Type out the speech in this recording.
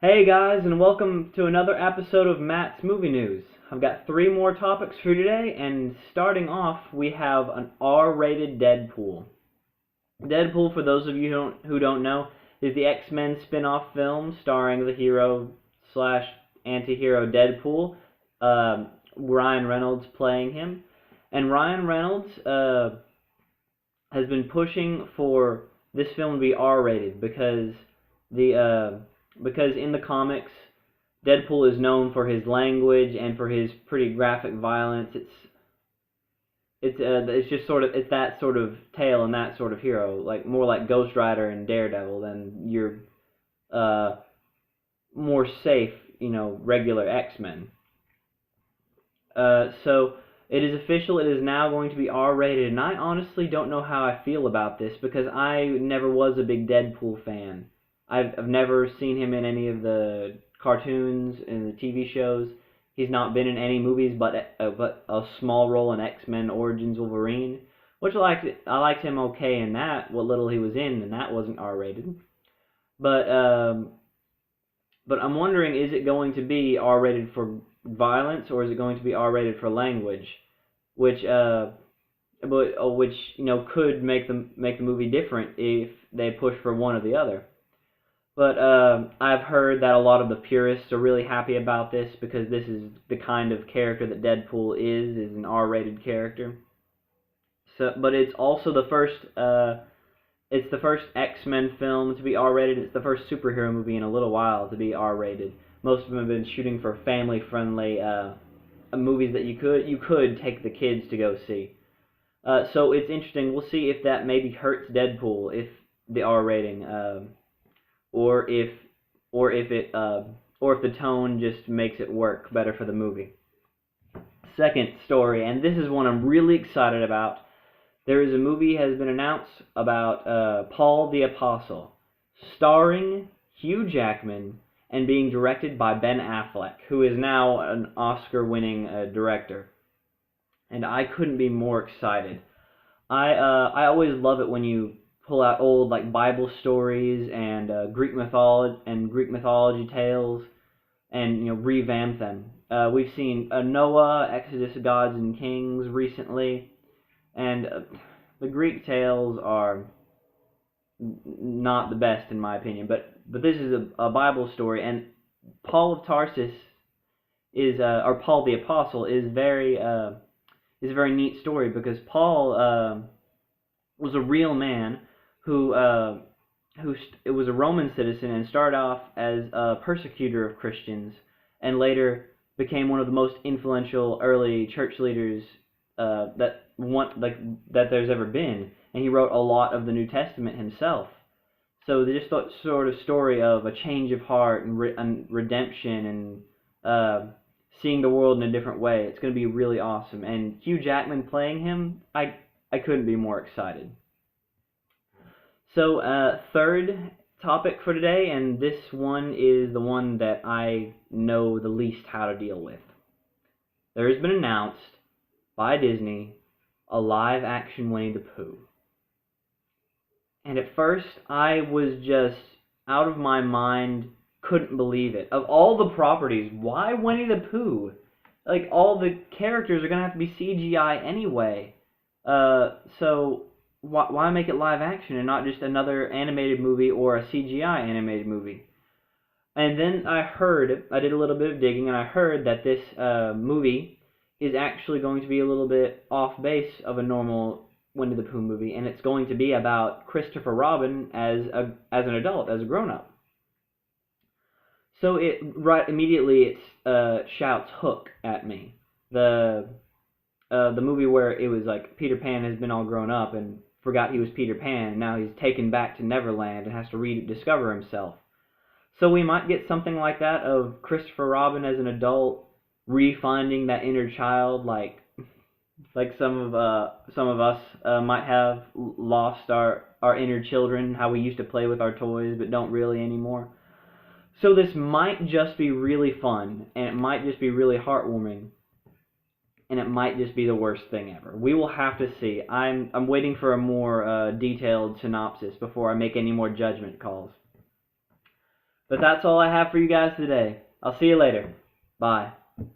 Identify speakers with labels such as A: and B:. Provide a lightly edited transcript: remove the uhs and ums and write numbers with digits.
A: Hey guys, and welcome to another episode of Matt's Movie News. I've got three more topics for you today, and starting off, we have an R-rated Deadpool. Deadpool, for those of you who don't know, is the X-Men spin-off film starring the hero slash anti-hero Deadpool, Ryan Reynolds playing him. And Ryan Reynolds has been pushing for this film to be R-rated because in the comics, Deadpool is known for his language and for his pretty graphic violence. It's just sort of it's that sort of tale and that sort of hero, like more like Ghost Rider and Daredevil than your more safe, regular X-Men. So it is official. It is now going to be R-rated, and I honestly don't know how I feel about this because I never was a big Deadpool fan. I've never seen him in any of the cartoons and the TV shows. He's not been in any movies but a small role in X-Men Origins Wolverine, which I liked him okay in that, what little he was in, and that wasn't R-rated. But I'm wondering, is it going to be R-rated for violence or is it going to be R-rated for language, which could make the movie different if they push for one or the other. But I've heard that a lot of the purists are really happy about this because this is the kind of character that Deadpool is an R-rated character. But it's also the first X-Men film to be R-rated. It's the first superhero movie in a little while to be R-rated. Most of them have been shooting for family-friendly movies that you could take the kids to go see. So it's interesting. We'll see if that maybe hurts Deadpool, if the R rating. Or if the tone just makes it work better for the movie. Second story, and this is one I'm really excited about. There is a movie has been announced about Paul the Apostle, starring Hugh Jackman and being directed by Ben Affleck, who is now an Oscar-winning director. And I couldn't be more excited. I always love it when you pull out old Bible stories and Greek mythology tales, and revamp them. We've seen Noah, Exodus, Gods and Kings recently, and the Greek tales are not the best in my opinion. But this is a Bible story, and Paul of Tarsus or Paul the Apostle is a very neat story because Paul was a real man who was a Roman citizen and started off as a persecutor of Christians, and later became one of the most influential early church leaders that there's ever been, and he wrote a lot of the New Testament himself. So just that sort of story of a change of heart and redemption and seeing the world in a different way. It's going to be really awesome, and Hugh Jackman playing him, I couldn't be more excited. So, third topic for today, and this one is the one that I know the least how to deal with. There has been announced by Disney a live-action Winnie the Pooh. And at first, I was just out of my mind, couldn't believe it. Of all the properties, why Winnie the Pooh? All the characters are going to have to be CGI anyway. So why make it live action and not just another animated movie or a CGI animated movie? And then I did a little bit of digging, and I heard that this movie is actually going to be a little bit off base of a normal Winnie the Pooh movie, and it's going to be about Christopher Robin as an adult, as a grown-up. So immediately it shouts Hook at me. The movie where it was like Peter Pan has been all grown up and forgot he was Peter Pan, and now he's taken back to Neverland and has to rediscover himself. So we might get something like that of Christopher Robin as an adult, refinding that inner child, like some of us might have lost our inner children, how we used to play with our toys but don't really anymore. So this might just be really fun, and it might just be really heartwarming, and it might just be the worst thing ever. We will have to see. I'm waiting for a more detailed synopsis before I make any more judgment calls. But that's all I have for you guys today. I'll see you later. Bye.